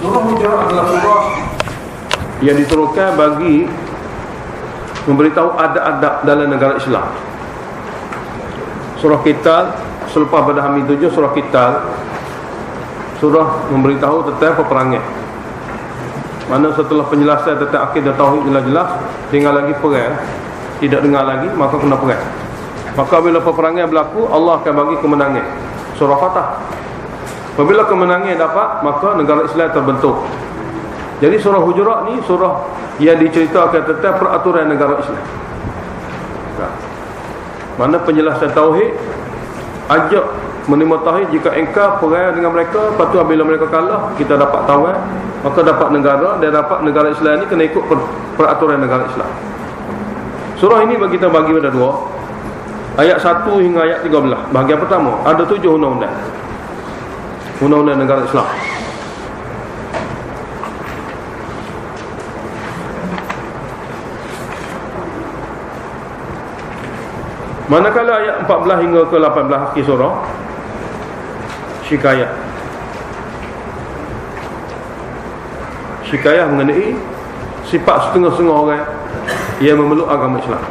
Surah Hujurat adalah surah yang diturunkan bagi memberitahu adab-adab dalam negara Islam. Surah Qital selepas pada Hamid 7, surah Qital, surah memberitahu tentang peperangan. Mana setelah penjelasan tentang akidah tauhid jelas-jelas, tinggal lagi perang. Tidak dengar lagi, maka kena perang. Maka bila peperangan berlaku, Allah akan bagi kemenangan. Surah Fatah. Apabila kemenangan dapat, maka negara Islam terbentuk. Jadi surah Hujurat ni surah yang diceritakan tentang peraturan negara Islam. Mana penjelasan tauhid, ajak menerima tauhid. Jika engkau perang dengan mereka, lepas tu bila mereka kalah, kita dapat tawar, maka dapat negara. Dan dapat negara Islam ni kena ikut peraturan negara Islam. Surah ini kita bagi pada dua, ayat 1 hingga ayat 13. Bahagian pertama, ada 7 undang-undang negara Islam. Manakala ayat 14 hingga ke 18 akhir surah, Syikayah mengenai sifat setengah-setengah orang yang memeluk agama Islam.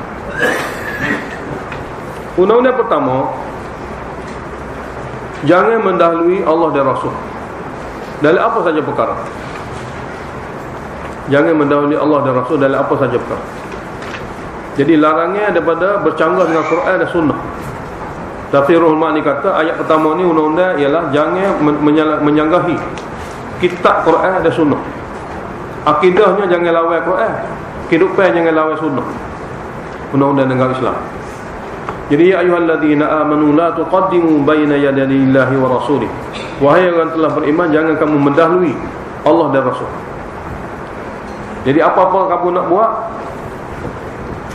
Undang-undang pertama, jangan mendahului Allah dan Rasul dalam apa saja perkara. Jangan mendahului Allah dan Rasul dalam apa saja perkara. Jadi larangan daripada bercanggah dengan Quran dan Sunnah. Tafsirul Ma'ni kata ayat pertama ni undang-undang ialah jangan menyanggahi kitab Quran dan Sunnah. Akidahnya jangan lawan Quran, kehidupan jangan lawan Sunnah. Undang-undang negara Islam. Jadi ya ayyuhalladzina amanu la tuqaddimu baina yadayillahi wa rasulih. Wahai orang telah beriman, jangan kamu mendahului Allah dan Rasul. Jadi apa-apa kamu nak buat,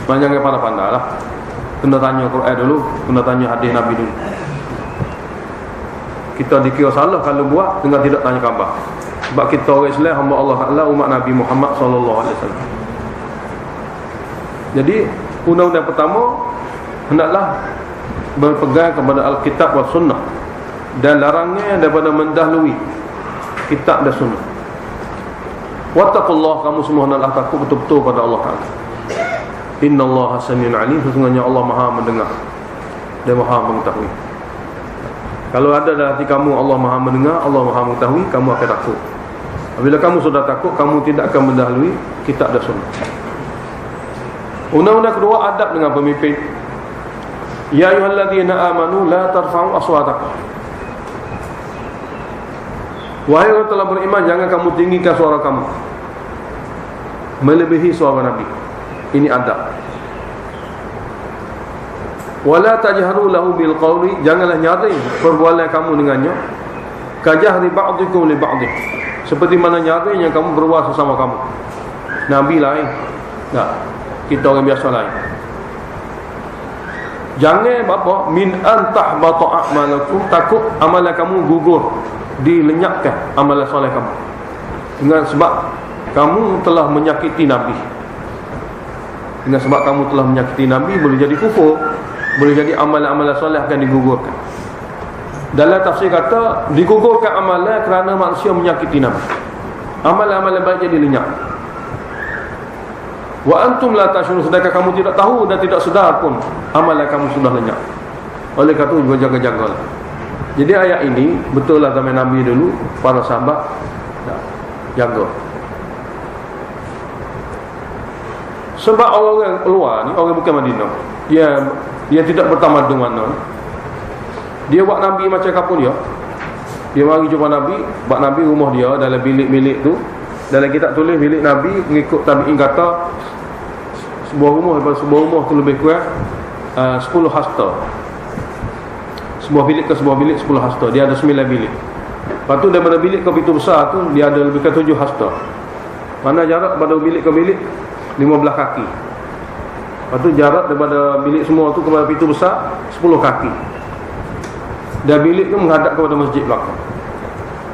jangan pandai-pandai lah. Kena tanya Quran dulu, kena tanya hadis Nabi dulu. Kita dikira salah kalau buat dengan tidak tanya khabar. Sebab kita orang Islam, hamba Allah Ta'ala, umat Nabi Muhammad sallallahu alaihi wasallam. Jadi undang-undang pertama, hendaklah berpegang kepada Alkitab dan Sunnah, dan larangnya daripada mendahului kitab dan Sunnah. Wattaqullah, kamu semua hendaklah takut betul-betul pada Allah Ta'ala. Innallaha samiun alim, sesungguhnya Allah Maha mendengar dan Maha mengetahui. Kalau ada dalam hati kamu Allah Maha mendengar, Allah Maha mengetahui, kamu akan takut. Apabila kamu sudah takut, kamu tidak akan mendahului kitab dan Sunnah. Undang-undang kedua, adab dengan pemimpin. Ya ayyuhalladzina amanu la tarfa'u aswatakum. Wahai orang telah beriman, jangan kamu tinggikan suara kamu melebihi suara Nabi. Ini adab. Wala tajharu lahu bil qawli, janganlah nyaring perbualan kamu dengannya kajahri ba'dikum li ba'dih, seperti mana nyaring yang kamu berbual sesama kamu. Nabi lain, tak, kita orang biasa lain. Jangan apa min antahbata a'malakum, takut amalan kamu gugur, dilenyapkan amalan soleh kamu dengan sebab kamu telah menyakiti Nabi. Dengan sebab kamu telah menyakiti Nabi, boleh jadi kufur, boleh jadi amalan-amalan soleh akan digugurkan. Dalam tafsir kata digugurkan amalan kerana manusia menyakiti Nabi, amalan-amalan baik jadi lenyap. Wa antum la tashurun, sedangkan kamu tidak tahu dan tidak sedar pun amalan kamu sudah lenyap. Oleh kerana itu jaga-jagalah. Jadi ayat ini betul lah zaman Nabi dulu, para sahabat jaga. Sebab orang luar ni, orang bukan Madinah, dia tidak bertamadun mana, dia buat Nabi macam kapun dia. Dia mari jumpa Nabi, buat Nabi rumah dia dalam bilik-bilik tu. Dalam kitab tulis bilik Nabi mengikut tabi'in kata sebuah rumah tu lebih kurang 10 hasta. Sebuah bilik ke sebuah bilik 10 hasta. Dia ada 9 bilik. Lepas tu daripada bilik ke pintu besar tu dia ada lebih kurang 7 hasta. Mana jarak daripada bilik ke bilik 15 kaki. Lepas tu jarak daripada bilik semua tu kepada pintu besar 10 kaki. Dan bilik tu menghadap kepada masjid belakang.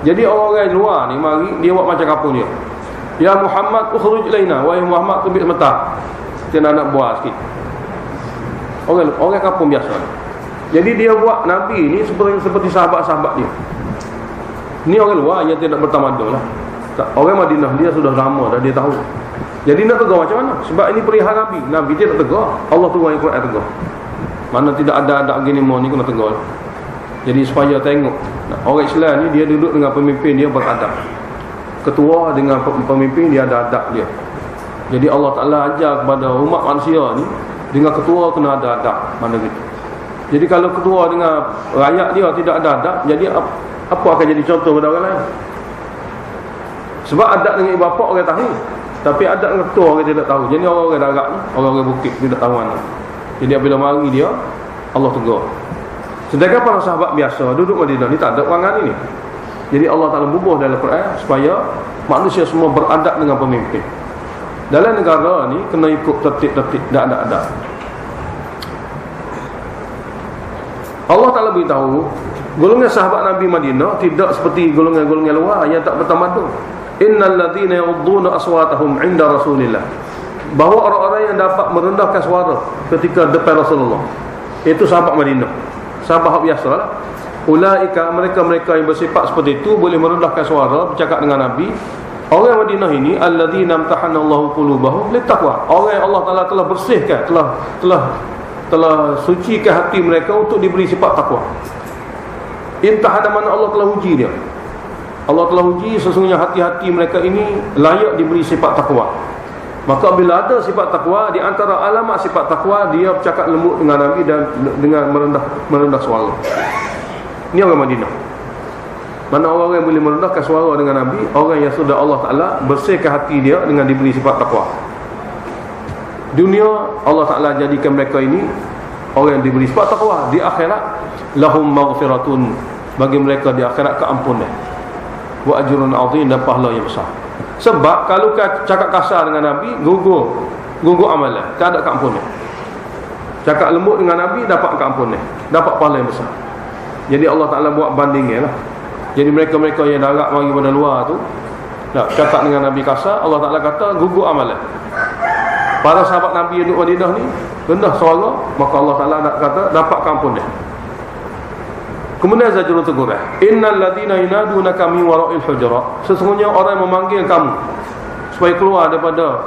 Jadi orang-orang luar ni mari, dia buat macam kapun dia. Ya Muhammad ukhruj ilaina, wahai Muhammad terbit sebentar. Dia nak buat sikit. Orang kapun biasa. Jadi dia buat Nabi ni seperti sahabat-sahabat dia. Ni orang luar yang tidak bertamadun lah. Orang Madinah dia sudah lama dah dia tahu. Jadi nak tegur macam mana? Sebab ini perihal Nabi. Nabi dia tak tegur. Allah turun Al-Quran tegur. Mana tidak ada adab gini mau ni kena tegur. Jadi supaya tengok orang Islam ni dia duduk dengan pemimpin dia beradab. Ketua dengan pemimpin dia ada adab dia. Jadi Allah Ta'ala ajar kepada umat manusia ni, dengan ketua kena ada adab. Mana gitu. Jadi kalau ketua dengan rakyat dia tidak ada adab, jadi apa akan jadi contoh pada orang lain? Sebab adab dengan ibu bapa orang tahu, tapi adab dengan ketua orang tidak tahu. Jadi orang darat ni, orang bukit tidak tahu mana. Jadi apabila mari dia, Allah tegur. Sedangkan para sahabat biasa duduk Madinah ni tak ada perangan ini. Jadi Allah Ta'ala bubuh dalam Quran supaya manusia semua beradab dengan pemimpin. Dalam negara ni kena ikut tertib-tertib, tak ada adab. Allah Ta'ala beritahu golongan sahabat Nabi Madinah tidak seperti golongan-golongan luar yang tak bertamadun. Innal ladzina yaghudduna aswatahum 'inda Rasulillah. Bahawa orang-orang yang dapat merendahkan suara ketika depan Rasulullah, itu sahabat Madinah. Sahabat biasalah. Ulaika, mereka-mereka yang bersifat seperti itu boleh merendahkan suara bercakap dengan Nabi. Orang Madinah ini alladzina amtahanallahu qulubahum littaqwa. Orang yang Allah Taala telah bersihkan, telah sucikan hati mereka untuk diberi sifat takwa. Imtahan mana Allah telah uji dia. Allah telah uji sesungguhnya hati-hati mereka ini layak diberi sifat takwa. Maka bila ada sifat takwa, di antara alamat sifat takwa dia bercakap lembut dengan Nabi dan dengan merendah suara. Ini orang Madinah. Mana orang yang boleh merendahkan suara dengan Nabi? Orang yang sudah Allah Ta'ala bersihkan hati dia dengan diberi sifat takwa. Dunia Allah Ta'ala jadikan mereka ini orang yang diberi sifat takwa. Di akhirat lahum maghfiratun, bagi mereka di akhirat keampunan, wa ajrun 'azim, dan pahala yang besar. Sebab kalau cakap kasar dengan Nabi, gugur amalan, tak ada keampunan. Cakap lembut dengan Nabi, dapat keampunan, dapat pahala yang besar. Jadi Allah Ta'ala buat bandingnya lah. Jadi mereka-mereka yang darat mari pada luar tu, cakap dengan Nabi kasar, Allah Ta'ala kata gugur amalan. Para sahabat Nabi yang duduk Madinah ni rendah suara, maka Allah Ta'ala nak kata dapat keampunan. Kemudian Zajrul teguran, innal ladina yunadunaka min wara'il hujurat. Sesungguhnya orang yang memanggil kamu supaya keluar daripada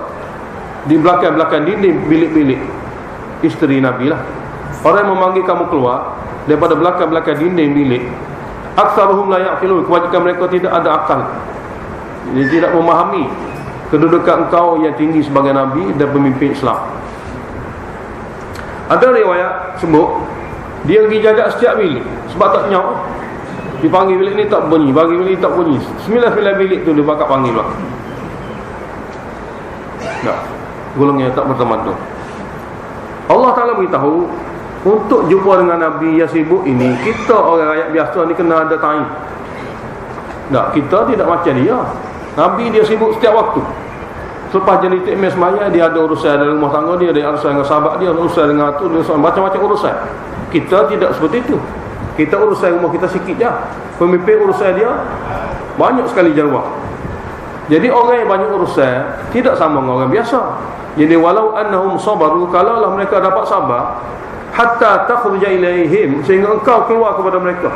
di belakang-belakang dinding bilik-bilik isteri Nabi lah. Orang yang memanggil kamu keluar daripada belakang-belakang dinding bilik, aktsaruhum la ya'qilun, kebanyakan mereka tidak ada akal. Dia tidak memahami kedudukan engkau yang tinggi sebagai Nabi dan pemimpin Islam. Ada riwayat sebut dia pergi jaga setiap bilik sebab tak nyaw. Dipanggil bilik ni tak bunyi, bagi bilik ni tak bunyi. 9 bilik tu dia bakal panggil lah. Tak, golongan tak bertamadun. Allah Ta'ala beritahu untuk jumpa dengan Nabi yang sibuk ini, kita orang rakyat biasa ni kena ada time. Tak, kita tidak macam dia. Nabi dia sibuk setiap waktu. Selepas jenitik mes maya, dia ada urusan dalam rumah tangga dia, ada urusan dengan sahabat dia, urusan dengan tu, macam-macam urusan. Kita tidak seperti itu. Kita urusan rumah kita sikit je. Pemimpin urusan dia banyak sekali jaruah. Jadi orang yang banyak urusan tidak sama dengan orang biasa. Jadi walau annahum sabaru, kalaulah mereka dapat sabar, hatta takhruja ilaihim, sehingga engkau keluar kepada mereka.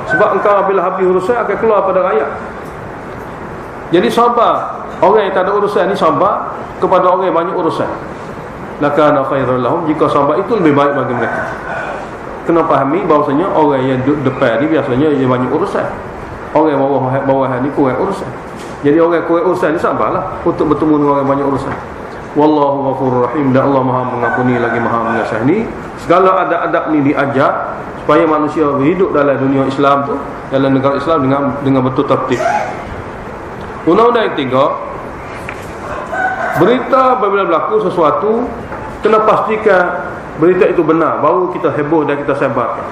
Sebab engkau bila habis urusan akan keluar pada rakyat. Jadi sabar, orang yang tak ada urusan ni sabar kepada orang yang banyak urusan. Lakana khairan lahum, jika sabar itu lebih baik bagi mereka. Kena fahami bahawasanya orang yang duduk depan ni biasanya yang banyak urusan. Orang yang bawah ni kurang urusan. Jadi orang yang kurang urusan ni sabarlah untuk bertemu dengan orang yang banyak urusan. Wallahu ghafurur rahim, dan Allah Maha mengampuni lagi Maha mengasihi. Segala adab-adab ni diajar supaya manusia hidup dalam dunia Islam tu, dalam negara Islam dengan betul tertib. Undang-undang yang 3, berita apabila berlaku sesuatu kena pastikan berita itu benar, baru kita heboh dan kita sebarkan.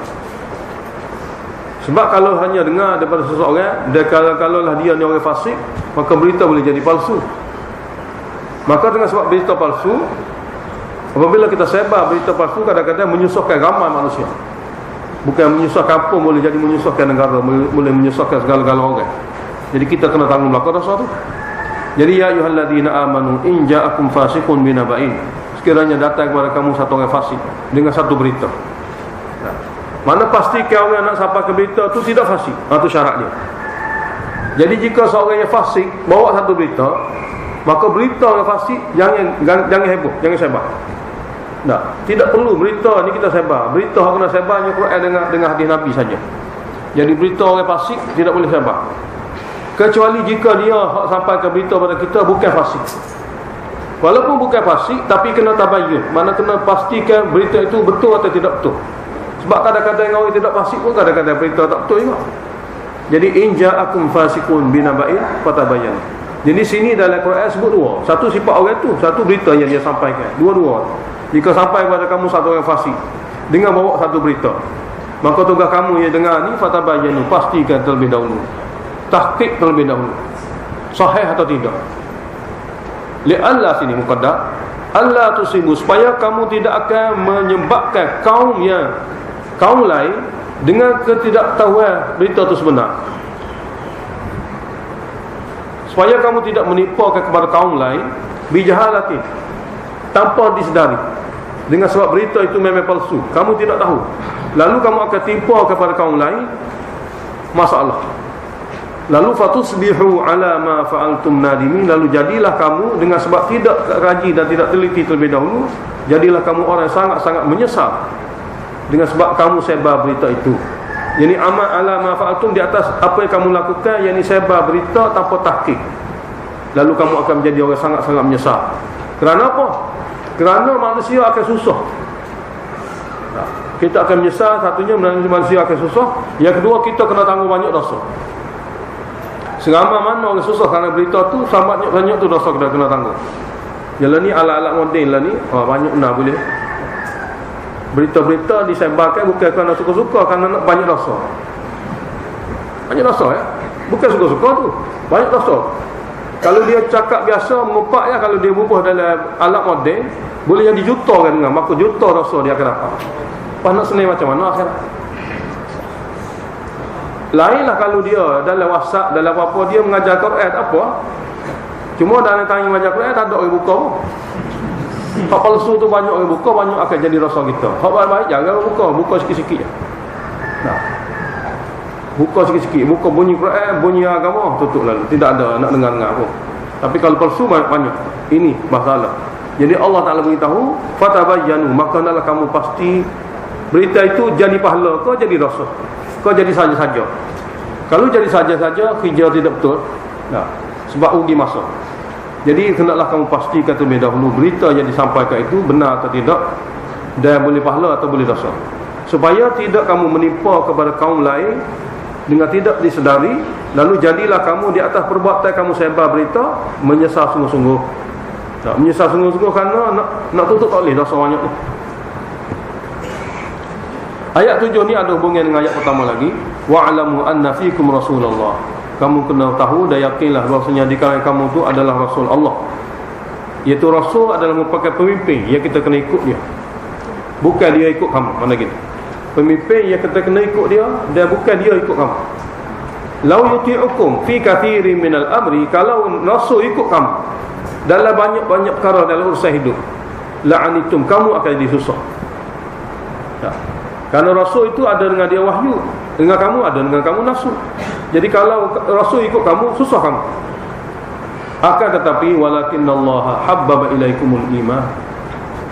Sebab kalau hanya dengar daripada seseorang, dan kalau dia ni orang fasik, maka berita boleh jadi palsu. Maka dengan sebab berita palsu, apabila kita sebar berita palsu, kadang-kadang menyusahkan ramai manusia. Bukan menyusahkan kampung, boleh jadi menyusahkan negara, boleh menyusahkan segala-gala orang. Jadi kita kena tanggung belakang dosa tu. Jadi ya ayyuhalladzina amanu in ja'akum fasiqun binaba'in, sekiranya datang kepada kamu satu orang fasik dengan satu berita. Mana pastikan orang nak sampai ke berita tu tidak fasik. Itu syarat dia. Jadi jika seorang yang fasik bawa satu berita, maka berita orang fasik jangan heboh, jangan sebar. Tak, tidak perlu berita ni kita sebar. Berita yang kena sebar hanya Quran dengan hadis Nabi saja. Jadi berita orang fasik tidak boleh sebar. Kecuali jika dia sampai ke berita pada kita bukan fasik. Walaupun bukan fasik, tapi kena tabayyun. Mana kena pastikan berita itu betul atau tidak betul. Sebab kadang-kadang orang tidak fasik pun kadang-kadang berita tak betul juga. Jadi in ja'akum fasiqun binaba'in fatabayyan. Jadi sini dalam Quran sebut dua. Satu sifat orang tu, satu berita yang dia sampaikan. Dua-dua. Jika sampai kepada kamu satu orang fasik dengan bawa satu berita, maka tugas kamu yang dengar ni fatabayyanu, pastikan terlebih dahulu. Tahqiq terlebih dahulu. Sahih atau tidak. Li'alla sini muqaddar Allah tusibu, supaya kamu tidak akan menyebabkan kaum lain dengan ketidaktahuan berita itu sebenar. Supaya kamu tidak menipukan kepada kaum lain bijahalatin, tanpa disedari, dengan sebab berita itu memang palsu, kamu tidak tahu, lalu kamu akan tipu kepada kaum lain, masalah. Lalu fatusbihu ala ma fa'altum nadimin, lalu jadilah kamu dengan sebab tidak rajin dan tidak teliti terlebih dahulu, jadilah kamu orang yang sangat-sangat menyesal dengan sebab kamu sebar berita itu. Jadi amal ala ma fa'altum, di atas apa yang kamu lakukan, yakni sebar berita tanpa tahqiq, lalu kamu akan menjadi orang sangat-sangat menyesal. Kerana apa? Kerana manusia akan susah. Kita akan menyesal, satunya manusia akan susah. Yang kedua, kita kena tanggung banyak dosa. Seramai mana orang susah kerana berita tu, sama banyak tu dosa kita kena tanggung. Yalah ni alat-alat moden lah ni, banyak nak boleh. Berita-berita disebarkan bukan kerana suka-suka, kerana nak banyak dosa. Banyak dosa bukan suka-suka tu, banyak dosa. Kalau dia cakap biasa mengupak ya, kalau dia bubuh dalam alat moden, boleh jadi juta kan dengar, maka juta dosa dia akan dapat. Apa nak senang macam mana akhirat? Lainlah kalau dia dalam WhatsApp, dalam apa dia mengajar Quran, tak apa. Cuma dalam tanya mengajar Quran tak ada orang buka pun. Hak palsu tu banyak orang buka, banyak akan jadi rasa kita. Hak baik-baik jangan buka sikit-sikit je. Nah. Buka sikit-sikit, buka bunyi Quran, bunyi agama, tutup lalu. Tidak ada nak dengar-dengar pun. Tapi kalau palsu banyak. Ini masalah. Jadi Allah Taala beritahu, fatabayyanu, maka hendaklah kamu pasti berita itu jadi pahala kau jadi dosa. Kau jadi saja-saja. Kalau jadi saja-saja, kerja tidak betul. Nah, sebab rugi masa. Jadi hendaklah kamu pastikan terlebih dahulu berita yang disampaikan itu benar atau tidak, dan boleh pahala atau boleh dosa. Supaya tidak kamu menimpa kepada kaum lain dengan tidak disedari, lalu jadilah kamu di atas perbuatan kamu sebar berita menyesal sungguh-sungguh. Nak menyesal sungguh-sungguh kerana nak tutup tak boleh dosa banyak tu. Ayat 7 ni ada hubungan dengan ayat pertama lagi. Wa'lamu anna fikum Rasulullah. Kamu kena tahu dan yakinlah bahawasanya di kalangan kamu tu adalah Rasul Allah. Iaitu Rasul adalah merupakan pemimpin yang kita kena ikut dia, bukan dia ikut kamu. Mana gitu? Pemimpin yang kita kena ikut dia, dan bukan dia ikut kamu. Lau yuti'ukum fi kathirin minal amri, kalau Rasul ikut kamu dalam banyak-banyak perkara dalam urusan hidup, la'anitum, kamu akan jadi susah. Kerana Rasul itu ada dengan dia wahyu, dengan kamu ada dengan kamu nafsu. Jadi kalau Rasul ikut kamu, susah kamu. Akan tetapi walakinallaha habbaba ilaikumul iman,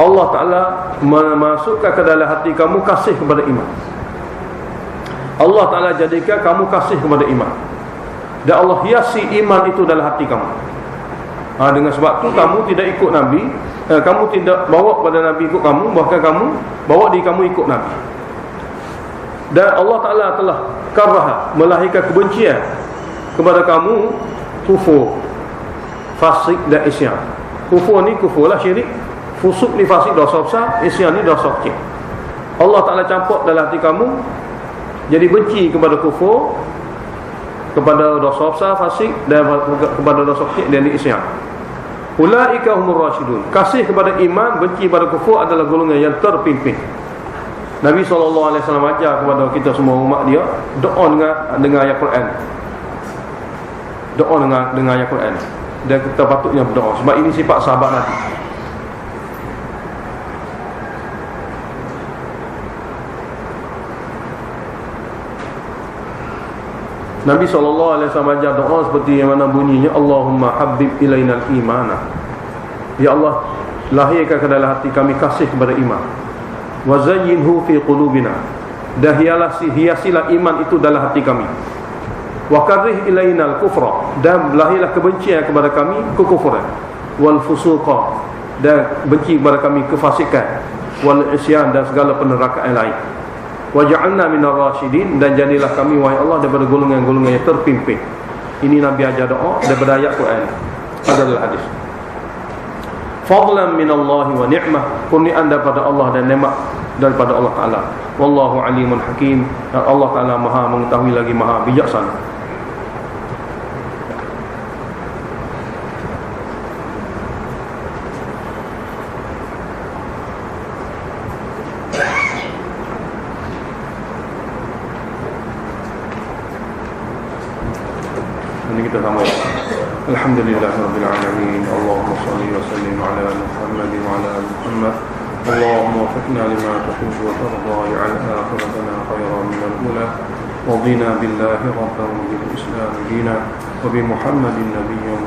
Allah Ta'ala memasukkan ke dalam hati kamu kasih kepada iman. Allah Ta'ala jadikan kamu kasih kepada iman, dan Allah hiasi iman itu dalam hati kamu. Dengan sebab tu kamu tidak ikut Nabi, kamu tidak bawa pada Nabi ikut kamu, bahkan kamu bawa diri kamu ikut Nabi. Dan Allah Ta'ala telah karaha, melahirkan kebencian kepada kamu kufur, fasik dan isyan. Kufur ni kufur lah syirik, fusuk ni fasik dosa besar, isyan ni dosa kecil. Allah Ta'ala campur dalam hati kamu jadi benci kepada kufur, kepada dosa besar fasik, dan kepada dosa kecil dan isyan. Ulaika humur rasyidun. Kasih kepada iman, benci pada kufur adalah golongan yang terpimpin. Nabi SAW ajar kepada kita semua umat dia, doa dengan ayat Quran. Doa dengan ayat Quran. Dan kita patutnya berdoa, sebab ini sifat sahabat Nabi. Nabi SAW ajar doa seperti yang mana bunyinya, Allahumma habib ilainal imana. Ya Allah, lahirkan ke dalam hati kami kasih kepada iman. Wa zayyinhu fi qulubina. Dan hiasilah iman itu dalam hati kami. Wa karrih ilainal kufra. Dan lahirlah kebencian kepada kami kekufuran. Wal fusuqa. Dan benci kepada kami kefasikan. Wal isyan dan segala penerakaan lain. Waj'alna minar rasyidin, dan jadilah kami wahai Allah daripada golongan-golongan yang terpimpin. Ini Nabi ajar doa daripada ayat Quran. Adalah hadis. Fadlan minallahi wa ni'mah, kurniaan daripada Allah dan nikmat daripada Allah Taala. Wallahu alimun hakim. Dan Allah Taala Maha mengetahui lagi Maha bijaksana. Kita sama. Alhamdulillahirabbil alamin. Allahumma shalli wa sallim ala Muhammad wa ala ali Muhammad. Allahumma waffiqna lima tuhibbu wa tarda, wa'al akhiratana khayran min al-ula. Wa dina billahi rabban wa bil islam dina wa bi Muhammadin nabiyyan